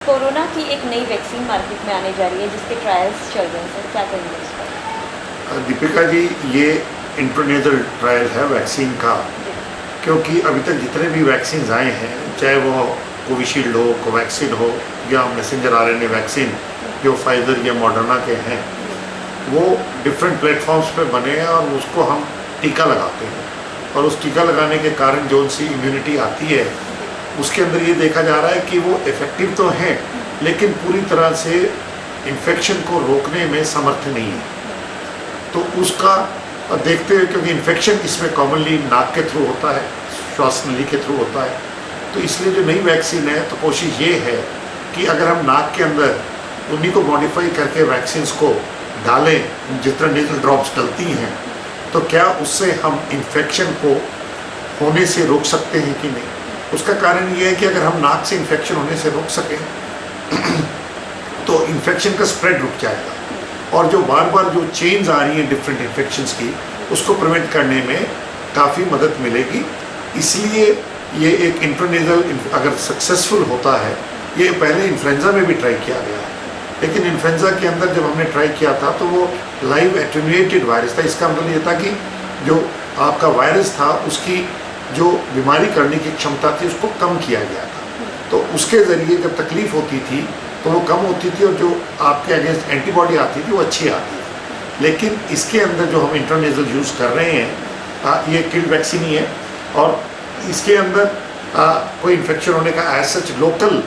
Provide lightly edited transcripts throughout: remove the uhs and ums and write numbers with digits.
Corona की एक नई वैक्सीन मार्केट में आने जा रही है जिसके ट्रायल्स चल रहे हैं सर, क्या कहेंगे इस पर? दीपिका जी, ये इंट्रानेजल ट्रायल है वैक्सीन का, क्योंकि अभी तक जितने भी वैक्सीन आए हैं, चाहे वो कोविशील्ड हो, कोवैक्सीन हो या मैसेंजर आरएनए वैक्सीन जो फाइजर या मॉडर्ना के हैं, वो डिफरेंट प्लेटफॉर्म्स पे बने हैं और उसको हम टीका लगाते हैं। और उस टीका लगाने के कारण जो सी इम्यूनिटी आती है उसके अंदर ये देखा जा रहा है कि वो इफ़ेक्टिव तो हैं लेकिन पूरी तरह से इन्फेक्शन को रोकने में समर्थ नहीं है। तो उसका देखते हुए, क्योंकि इन्फेक्शन इसमें कॉमनली नाक के थ्रू होता है, श्वास नली के थ्रू होता है, तो इसलिए जो नई वैक्सीन है तो कोशिश ये है कि अगर हम नाक के अंदर उन्हीं को मॉडिफाई करके वैक्सीन्स को डालें, जिस तरह नेजल ड्रॉप्स डलती हैं, तो क्या उससे हम इन्फेक्शन को होने से रोक सकते हैं कि नहीं। उसका कारण ये है कि अगर हम नाक से इन्फेक्शन होने से रोक सकें तो इन्फेक्शन का स्प्रेड रुक जाएगा और जो बार बार जो चेन्स आ रही हैं डिफरेंट इन्फेक्शंस की, उसको प्रिवेंट करने में काफ़ी मदद मिलेगी। इसलिए ये एक इंट्रानेजल अगर सक्सेसफुल होता है, ये पहले इन्फ्लुएंजा में भी ट्राई किया गया है, लेकिन इन्फ्लुएंजा के अंदर जब हमने ट्राई किया था तो वो लाइव एटेन्यूएटेड वायरस था। इसका मतलब ये था कि जो आपका वायरस था उसकी जो बीमारी करने की क्षमता थी उसको कम किया गया था, तो उसके ज़रिए जब तकलीफ़ होती थी तो वो कम होती थी और जो आपके अगेंस्ट एंटीबॉडी आती थी वो अच्छी आती थी। लेकिन इसके अंदर जो हम इंट्रानेजल यूज़ कर रहे हैं, ये किल्ड वैक्सीन ही है और इसके अंदर कोई इन्फेक्शन होने का एज सच लोकल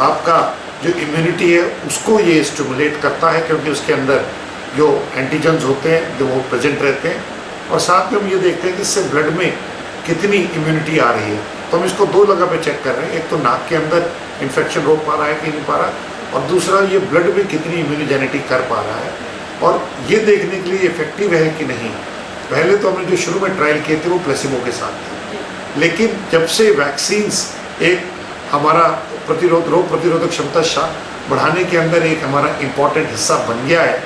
आपका जो इम्यूनिटी है उसको ये स्टिमुलेट करता है, क्योंकि उसके अंदर जो एंटीजन्स होते हैं जो वो प्रेजेंट रहते हैं। और साथ में हम ये देखते हैं कि इससे ब्लड में कितनी इम्यूनिटी आ रही है। तो हम इसको दो जगह पे चेक कर रहे हैं, एक तो नाक के अंदर इन्फेक्शन रोक पा रहा है कि नहीं पा रहा, और दूसरा ये ब्लड में कितनी इम्यूनोजेनिटी कर पा रहा है, और ये देखने के लिए इफेक्टिव है कि नहीं। पहले तो हमने जो शुरू में ट्रायल किए थे वो प्लेसिबो के साथ थे, लेकिन जब से वैक्सीन्स एक हमारा रोग प्रतिरोधक क्षमता बढ़ाने के अंदर एक हमारा इम्पॉर्टेंट हिस्सा बन गया है,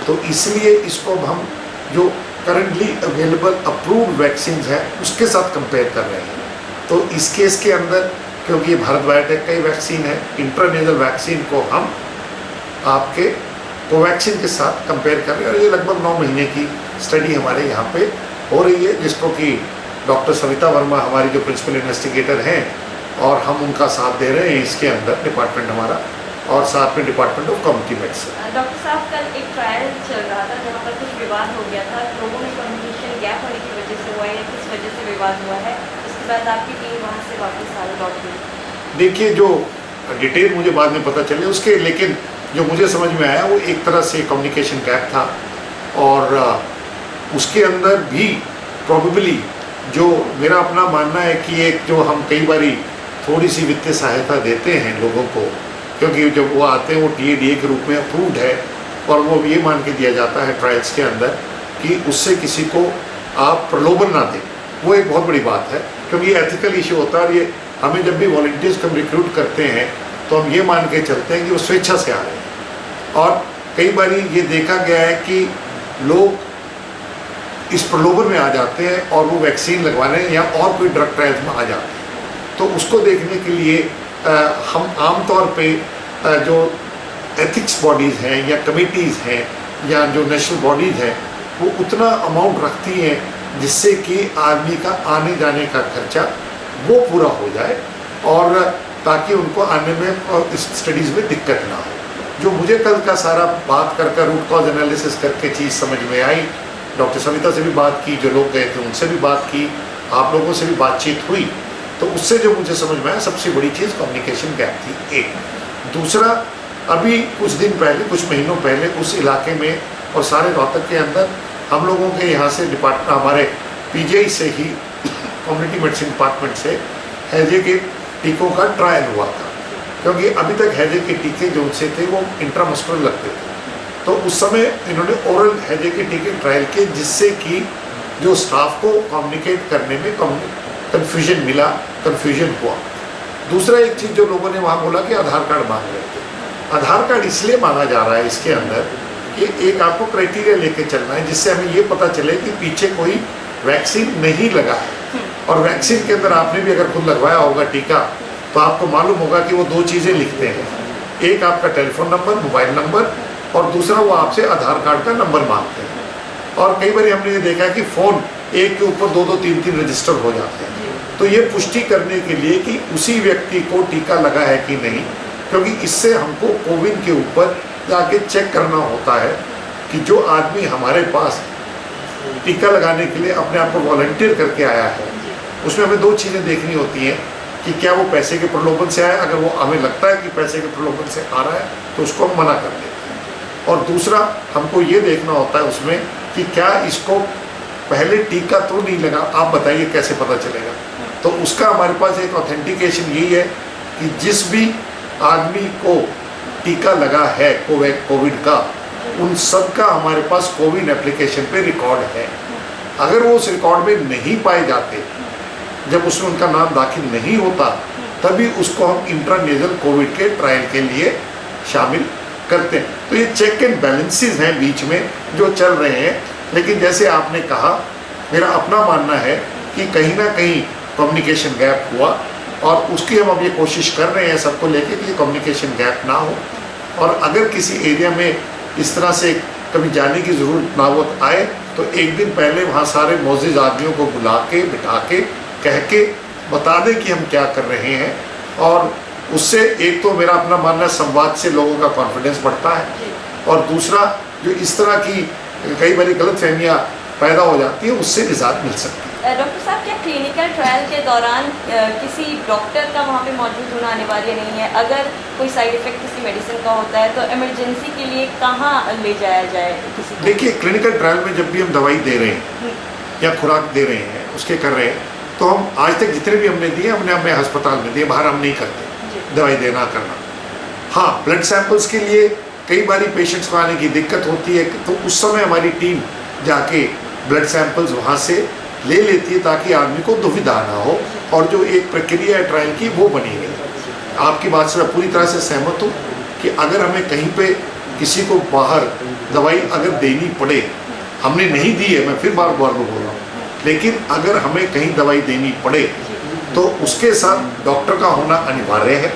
तो इसलिए इसको हम जो करंटली अवेलेबल अप्रूव्ड वैक्सीन है उसके साथ कंपेयर कर रहे हैं। तो इस केस के अंदर, क्योंकि ये भारत बायोटेक का ही वैक्सीन है, इंट्रानेजल वैक्सीन को हम आपके कोवैक्सीन के साथ कंपेयर कर रहे हैं और ये लगभग 9 महीने की स्टडी हमारे यहाँ पे हो रही है, जिसको कि डॉक्टर सविता वर्मा हमारी जो प्रिंसिपल इन्वेस्टिगेटर हैं और हम उनका साथ दे रहे हैं इसके अंदर, डिपार्टमेंट हमारा और साथ में department of community medicine. Doctor साहब, कल एक ट्रायल चल रहा था जहाँ पर कुछ विवाद हो गया था, लोगों में कम्युनिकेशन गैप होने की वजह से हुआ है या किस वजह से विवाद हुआ है, उसके बाद आपकी टीम वहाँ से वापस आ लौट गई? देखिए, जो डिटेल मुझे बाद में पता चले उसके, लेकिन जो मुझे समझ में आया वो एक तरह से कम्युनिकेशन गैप था और उसके अंदर भी प्रोबेबली जो मेरा अपना मानना है कि एक जो हम कई बारी थोड़ी सी वित्तीय सहायता देते हैं लोगों को, क्योंकि जब वो आते हैं वो DADA के रूप में अप्रूव्ड है और वो ये मान के दिया जाता है ट्रायल्स के अंदर कि उससे किसी को आप प्रलोभन ना दें, वो एक बहुत बड़ी बात है, क्योंकि ये एथिकल इशू होता है। और ये हमें जब भी वॉलंटियर्स को हम रिक्रूट करते हैं तो हम ये मान के चलते हैं कि वो स्वेच्छा से आ रहे हैं, और कई बार ये देखा गया है कि लोग इस प्रलोभन में आ जाते हैं और वो वैक्सीन लगवाने या और कोई ड्रग ट्रायल्स में आ जाते हैं। तो उसको देखने के लिए हम आमतौर पे जो एथिक्स बॉडीज़ हैं या कमिटीज़ हैं या जो नेशनल बॉडीज़ हैं वो उतना अमाउंट रखती हैं जिससे कि आदमी का आने जाने का खर्चा वो पूरा हो जाए और ताकि उनको आने में और इस स्टडीज़ में दिक्कत ना हो। जो मुझे कल का सारा बात कर रूट कॉज एनालिसिस करके चीज़ समझ में आई, डॉक्टर सविता से भी बात की, जो लोग गए थे उनसे भी बात की, आप लोगों से भी बातचीत हुई, तो उससे जो मुझे समझ में आया सबसे बड़ी चीज़ कम्युनिकेशन गैप थी एक। दूसरा, अभी कुछ दिन पहले, कुछ महीनों पहले उस इलाके में और सारे रोहतक के अंदर हम लोगों के यहाँ से हमारे PGI से ही कम्युनिटी मेडिसिन डिपार्टमेंट से हैजे के टीकों का ट्रायल हुआ था, क्योंकि अभी तक हैजे के टीके जो उनसे थे वो इंट्रामस्कुलर लगते थे। तो उस समय इन्होंने ओरल हैजे के टीके ट्रायल किए, जिससे कि जो स्टाफ को कम्युनिकेट करने में कन्फ्यूजन मिला, कन्फ्यूजन हुआ। दूसरा एक चीज़ जो लोगों ने वहाँ बोला कि आधार कार्ड मांग रहे थे। आधार कार्ड इसलिए मांगा जा रहा है इसके अंदर कि एक आपको क्राइटेरिया लेके चलना है जिससे हमें ये पता चले कि पीछे कोई वैक्सीन नहीं लगा है, और वैक्सीन के अंदर आपने भी अगर खुद लगवाया होगा टीका तो आपको मालूम होगा कि वो 2 चीज़ें लिखते हैं, एक आपका टेलीफोन नंबर, मोबाइल नंबर, और दूसरा वो आपसे आधार कार्ड का नंबर मांगते हैं। और कई बार हमने ये देखा है कि फ़ोन एक के ऊपर 2-2, 3-3 रजिस्टर हो जाते हैं। तो ये पुष्टि करने के लिए कि उसी व्यक्ति को टीका लगा है कि नहीं, क्योंकि इससे हमको कोविन के ऊपर जाके चेक करना होता है कि जो आदमी हमारे पास टीका लगाने के लिए अपने आप को वॉलंटियर करके आया है, उसमें हमें 2 चीज़ें देखनी होती हैं कि क्या वो पैसे के प्रलोभन से आया। अगर वो हमें लगता है कि पैसे के प्रलोभन से आ रहा है तो उसको हम मना कर देते हैं। और दूसरा हमको ये देखना होता है उसमें कि क्या इसको पहले टीका तो नहीं लगा, आप बताइए कैसे पता चलेगा। तो उसका हमारे पास एक ऑथेंटिकेशन यही है कि जिस भी आदमी को टीका लगा है कोविड का, उन सब का हमारे पास कोविन एप्लीकेशन पे रिकॉर्ड है। अगर वो उस रिकॉर्ड में नहीं पाए जाते, जब उसमें उनका नाम दाखिल नहीं होता, तभी उसको हम इंट्रानेजल कोविड के ट्रायल के लिए शामिल करते हैं। तो ये चेक एंड बैलेंसेस हैं बीच में जो चल रहे हैं। लेकिन जैसे आपने कहा, मेरा अपना मानना है कि कहीं ना कहीं कम्युनिकेशन गैप हुआ, और उसकी हम अब ये कोशिश कर रहे हैं सबको लेके कि कम्युनिकेशन गैप ना हो। और अगर किसी एरिया में इस तरह से कभी जाने की ज़रूरत नावत आए तो एक दिन पहले वहाँ सारे मौजूद आदमियों को बुला के, बिठा के, कह के बता दें कि हम क्या कर रहे हैं। और उससे एक तो मेरा अपना मानना संवाद से लोगों का कॉन्फिडेंस बढ़ता है, और दूसरा जो इस तरह की कई बारी गलतफहमियां पैदा हो जाती है उससे निजात मिल सकती है। डॉक्टर साहब, क्या क्लिनिकल ट्रायल के दौरान किसी डॉक्टर का वहाँ पे मौजूद होना अनिवार्य नहीं है? अगर कोई साइड इफेक्ट किसी मेडिसिन का होता है तो इमरजेंसी के लिए कहाँ ले जाया जाए किसी को? देखिए, क्लिनिकल ट्रायल में जब भी हम दवाई दे रहे हैं या खुराक दे रहे हैं, उसके कर रहे हैं, तो हम आज तक जितने भी हमने दिए हमने अपने अस्पताल में दिए, बाहर हम नहीं करते दवाई देना करना। हाँ, ब्लड सैंपल्स के लिए कई बारी पेशेंट्स को आने की दिक्कत होती है, तो उस समय हमारी टीम जाके ब्लड सैंपल्स वहाँ से ले लेती है ताकि आदमी को दुविधा ना हो, और जो एक प्रक्रिया है ट्रायल की वो बनी गई। आपकी बात से मैं पूरी तरह से सहमत हूँ कि अगर हमें कहीं पे किसी को बाहर दवाई अगर देनी पड़े, हमने नहीं दी है, मैं फिर बार बार बोल रहा हूँ, लेकिन अगर हमें कहीं दवाई देनी पड़े तो उसके साथ डॉक्टर का होना अनिवार्य है।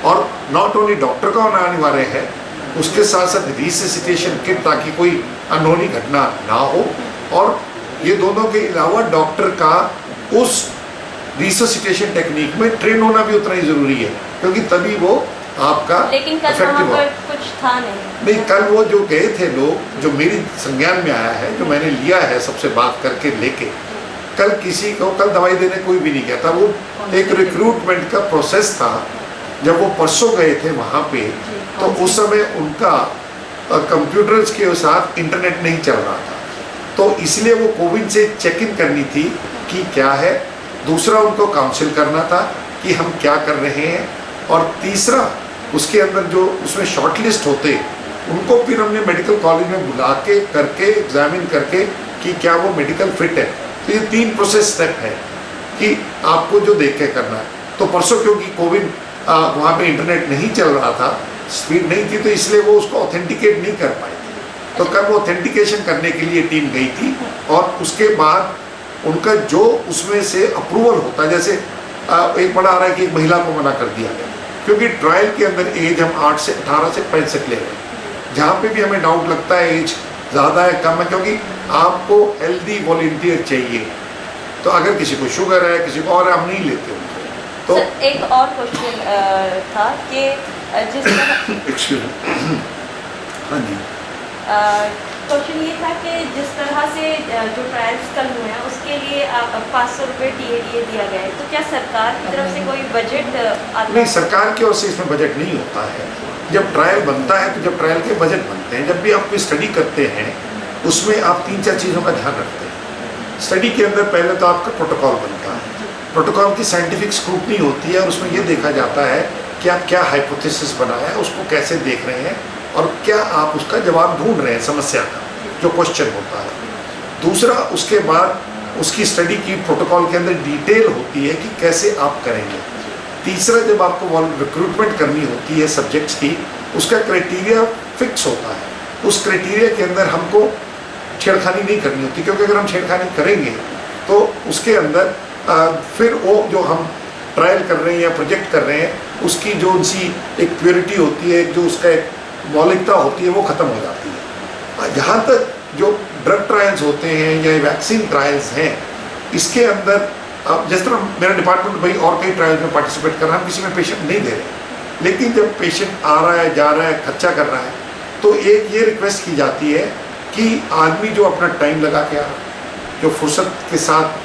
और नॉट ओनली डॉक्टर का होना अनिवार्य है, उसके साथ साथ रिससिटेशन किट, ताकि कोई अनहोनी घटना ना हो। और ये दोनों के अलावा डॉक्टर का उस रिससिटेशन टेक्निक में ट्रेन होना भी उतना ही ज़रूरी है, क्योंकि तभी वो आपका लेकिन कल वहाँ पर कुछ था नहीं। कल वो जो गए थे लोग, जो मेरी संज्ञान में आया है, जो मैंने लिया है सबसे बात करके लेके, कल किसी को कल दवाई देने कोई भी नहीं गया था। वो एक रिक्रूटमेंट का प्रोसेस था। जब वो परसों गए थे वहाँ पे, तो उस समय उनका कंप्यूटर्स के साथ इंटरनेट नहीं चल रहा था, तो इसलिए वो कोविन से चेक इन करनी थी कि क्या है। दूसरा, उनको काउंसिल करना था कि हम क्या कर रहे हैं। और तीसरा, उसके अंदर जो उसमें शॉर्ट लिस्ट होते, उनको फिर हमने मेडिकल कॉलेज में बुला के करके एग्जामिन करके कि क्या वो मेडिकल फिट है। तो ये 3 प्रोसेस स्टेप है कि आपको जो देख के करना है। तो परसों क्योंकि कोविड वहाँ पे इंटरनेट नहीं चल रहा था, स्पीड नहीं थी, तो इसलिए वो उसको ऑथेंटिकेट नहीं कर पाई थी। तो कल वो ऑथेंटिकेशन करने के लिए टीम गई थी, और उसके बाद उनका जो उसमें से अप्रूवल होता है, जैसे एक बड़ा आ रहा है कि एक महिला को मना कर दिया गया, क्योंकि ट्रायल के अंदर एज हम 8 से 18 से 65 ले रहे हैं। जहाँ पे भी हमें डाउट लगता है एज ज़्यादा है कम है, क्योंकि आपको हेल्दी वॉलंटियर चाहिए। तो अगर किसी को शुगर है, किसी को और, हम नहीं लेते उनको। तो सर, एक और क्वेश्चन था कि जिस तरह हाँ जी, क्वेश्चन ये था कि जिस तरह से जो ट्रायल्स कल हुए हैं उसके लिए 500 रुपये TADA दिया गया है, तो क्या सरकार की तरफ से कोई बजट आता नहीं, सरकार की ओर से इसमें बजट नहीं होता है। जब ट्रायल बनता है तो जब ट्रायल के बजट बनते हैं, जब भी आप कोई स्टडी करते हैं उसमें आप 3-4 चीज़ों का ध्यान रखते हैं। स्टडी के अंदर पहले तो आपका प्रोटोकॉल बनता है, प्रोटोकॉल की साइंटिफिक स्क्रूटनी होती है, और उसमें ये देखा जाता है कि आप क्या हाइपोथेसिस बनाया है, उसको कैसे देख रहे हैं, और क्या आप उसका जवाब ढूंढ रहे हैं समस्या का, जो क्वेश्चन होता है। दूसरा, उसके बाद उसकी स्टडी की प्रोटोकॉल के अंदर डिटेल होती है कि कैसे आप करेंगे। तीसरा, जब आपको रिक्रूटमेंट करनी होती है सब्जेक्ट्स की, उसका क्राइटेरिया फिक्स होता है। उस क्राइटेरिया के अंदर हमको छेड़खानी नहीं करनी होती, क्योंकि अगर हम छेड़खानी करेंगे तो उसके अंदर फिर वो जो हम ट्रायल कर रहे हैं या प्रोजेक्ट कर रहे हैं उसकी जो उनसी एक प्योरिटी होती है, जो उसका एक मौलिकता होती है, वो ख़त्म हो जाती है। जहाँ तक जो ड्रग ट्रायल्स होते हैं या वैक्सीन ट्रायल्स हैं, इसके अंदर अब जिस तरह मेरा डिपार्टमेंट भाई और कई ट्रायल्स में पार्टिसिपेट कर रहा है, हम किसी में पेशेंट नहीं दे रहे, लेकिन जब पेशेंट आ रहा है, जा रहा है, खर्चा कर रहा है, तो एक ये रिक्वेस्ट की जाती है कि आदमी जो अपना टाइम लगा के आ रहा है, जो फुर्सत के साथ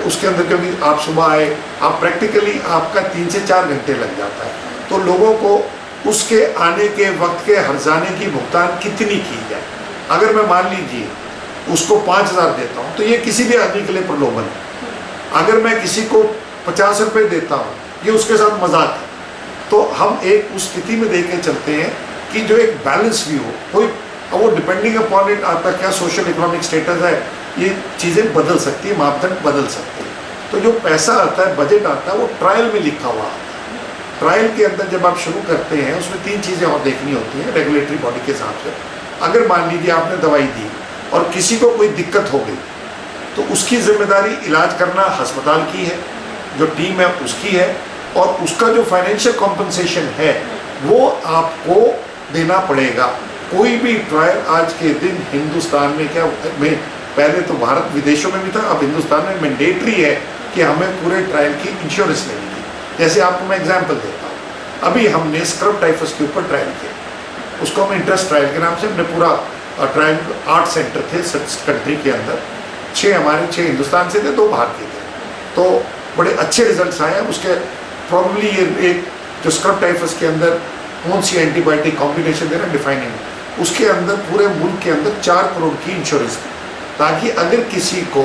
उसके अंदर, क्योंकि आप सुबह आए, आप प्रैक्टिकली आपका 3 से 4 घंटे लग जाता है, तो लोगों को उसके आने के वक्त के हर्जाने की भुगतान कितनी की जाए। अगर मैं मान लीजिए उसको 5,000 देता हूँ तो ये किसी भी आदमी के लिए प्रलोभन है। अगर मैं किसी को 50 रुपये देता हूँ, ये उसके साथ मजाक है। तो हम एक उस स्थिति में देख के चलते हैं कि जो एक बैलेंस भी हो, कोई वो डिपेंडिंग अपॉन इट आपका क्या सोशल इकोनॉमिक स्टेटस है, ये चीज़ें बदल सकती है, मापदंड बदल सकते हैं। तो जो पैसा आता है, बजट आता है, वो ट्रायल में लिखा हुआ आता है। ट्रायल के अंदर जब आप शुरू करते हैं, उसमें 3 चीज़ें और देखनी होती हैं रेगुलेटरी बॉडी के हिसाब से। अगर मान लीजिए आपने दवाई दी और किसी को कोई दिक्कत हो गई, तो उसकी जिम्मेदारी इलाज करना अस्पताल की है, जो टीम है उसकी है, और उसका जो फाइनेंशियल कॉम्पनसेशन है वो आपको देना पड़ेगा। कोई भी ट्रायल आज के दिन हिंदुस्तान में पहले तो भारत विदेशों में भी था, अब हिंदुस्तान में मैंडेटरी है कि हमें पूरे ट्रायल की इंश्योरेंस लेनी थी। जैसे आपको मैं एग्जांपल देता हूँ, अभी हमने स्क्रब टाइफस के ऊपर ट्रायल किया, उसको हम इंटरेस्ट ट्रायल के नाम से हमने पूरा ट्रायल 8 सेंटर थे कंट्री के अंदर, 6 हमारे, 6 हिंदुस्तान से थे, 2 बाहर के थे, तो बड़े अच्छे रिजल्ट्स आए। उसके प्रॉब्ली ये एक जो स्क्रब टाइफस के अंदर कौन सी एंटीबायोटिक कॉम्बिनेशन दे रहा है डिफाइनिंग, उसके अंदर पूरे मुल्क के अंदर 4 करोड़ की इंश्योरेंस थी, ताकि अगर किसी को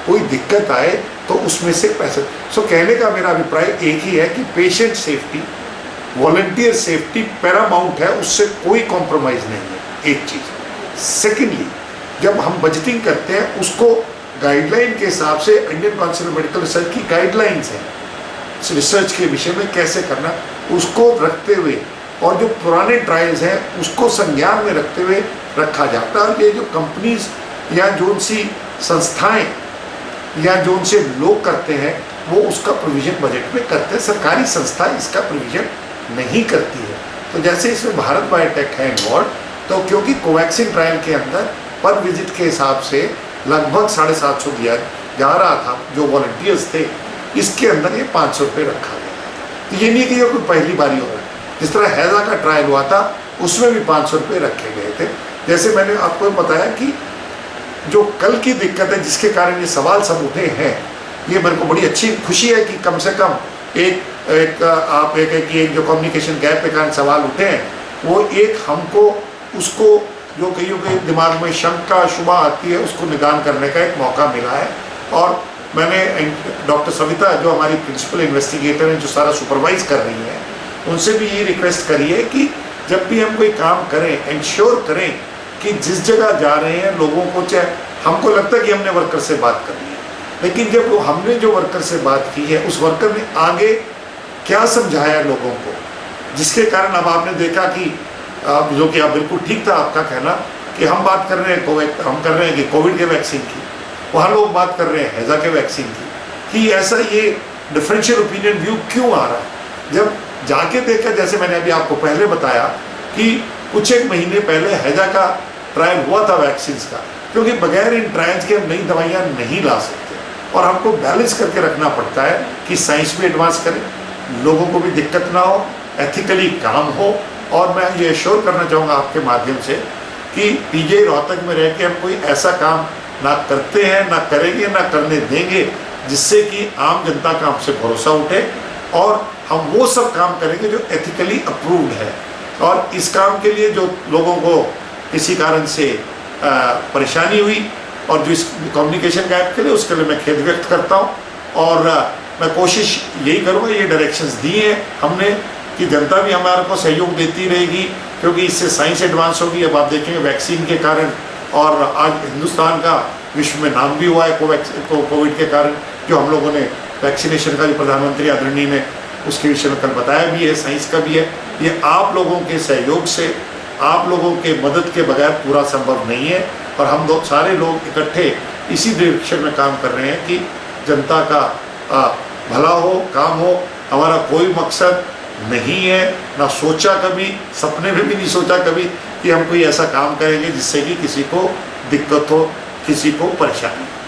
कोई दिक्कत आए तो उसमें से पैसे। सो कहने का मेरा अभिप्राय एक ही है कि patient safety, volunteer safety Paramount है, उससे कोई कॉम्प्रोमाइज़ नहीं है, एक चीज़। सेकेंडली, जब हम बजटिंग करते हैं उसको गाइडलाइन के हिसाब से, Indian council of medical research की गाइडलाइंस हैं रिसर्च के विषय में कैसे करना, उसको रखते हुए, और जो पुराने ट्रायल्स हैं उसको संज्ञान में रखते हुए रखा जाता है। ये जो कंपनीज या जो सी संस्थाएं या जो उनसे लोग करते हैं, वो उसका प्रोविज़न बजट में करते हैं, सरकारी संस्था इसका प्रोविज़न नहीं करती है। तो जैसे इसमें भारत बायोटेक है इन्वॉल्व, तो क्योंकि कोवैक्सीन ट्रायल के अंदर पर विजिट के हिसाब से लगभग 750 दिया जा रहा था जो वॉलंटियर्स थे, इसके अंदर ये 500 रुपये रखा गया। तो ये नहीं कि ये कोई पहली बारी हो रहा है, जिस तरह हैज़ा का ट्रायल हुआ था उसमें भी 500 रुपये रखे गए थे। जैसे मैंने आपको बताया कि जो कल की दिक्कत है जिसके कारण ये सवाल सब उठे हैं, ये मेरे को बड़ी अच्छी खुशी है कि कम से कम एक जो कम्युनिकेशन गैप के कारण सवाल उठे हैं, वो एक हमको उसको जो कईयों के दिमाग में शंका शुबा आती है उसको निदान करने का एक मौका मिला है। और मैंने डॉक्टर सविता जो हमारी प्रिंसिपल इन्वेस्टिगेटर हैं, जो सारा सुपरवाइज कर रही हैं, उनसे भी ये रिक्वेस्ट करी है कि जब भी हम कोई काम करें इंश्योर करें कि जिस जगह जा रहे हैं लोगों को, चाहे हमको लगता है कि हमने वर्कर से बात करनी है, लेकिन जब हमने जो वर्कर से बात की है उस वर्कर ने आगे क्या समझाया लोगों को, जिसके कारण अब आपने देखा कि जो कि आप बिल्कुल ठीक था आपका कहना कि हम बात कर रहे हैं कि कोविड के वैक्सीन की, वहाँ लोग बात कर रहे हैं हैज़ा के वैक्सीन की, कि ऐसा ये डिफरेंशियल ओपिनियन व्यू क्यों आ रहा है। जब जाके देखा, जैसे मैंने अभी आपको पहले बताया कि कुछ एक महीने पहले हैज़ा का ट्रायल हुआ था वैक्सीन का, क्योंकि बगैर इन ट्रायल्स के हम नई दवाइयाँ नहीं ला सकते, और हमको बैलेंस करके रखना पड़ता है कि साइंस भी एडवांस करें, लोगों को भी दिक्कत ना हो, एथिकली काम हो। और मैं ये एश्योर करना चाहूँगा आपके माध्यम से कि पीजीआई रोहतक में रह के हम कोई ऐसा काम ना करते हैं, ना करेंगे, ना करने देंगे जिससे कि आम जनता का हमसे भरोसा उठे, और हम वो सब काम करेंगे जो एथिकली अप्रूव्ड है। और इस काम के लिए जो लोगों को किसी कारण से परेशानी हुई और जो इस कम्युनिकेशन गैप के लिए, उसके लिए मैं खेद व्यक्त करता हूँ। और मैं कोशिश यही करूँगा, ये डायरेक्शंस दिए हैं हमने कि जनता भी हमारे को सहयोग देती रहेगी, क्योंकि इससे साइंस एडवांस होगी। अब आप देखेंगे वैक्सीन के कारण, और आज हिंदुस्तान का विश्व में नाम भी हुआ है कोविड के कारण, जो हम लोगों ने वैक्सीनेशन का, जो प्रधानमंत्री आदरणीय ने उसके विषय में कल बताया भी है, साइंस का भी है। ये आप लोगों के सहयोग से, आप लोगों के मदद के बगैर पूरा संभव नहीं है, और हम लोग सारे लोग इकट्ठे इसी डायरेक्शन में काम कर रहे हैं कि जनता का भला हो, काम हो। हमारा कोई मकसद नहीं है, ना सोचा कभी, सपने में भी नहीं सोचा कभी कि हम कोई ऐसा काम करेंगे जिससे कि किसी को दिक्कत हो, किसी को परेशानी हो।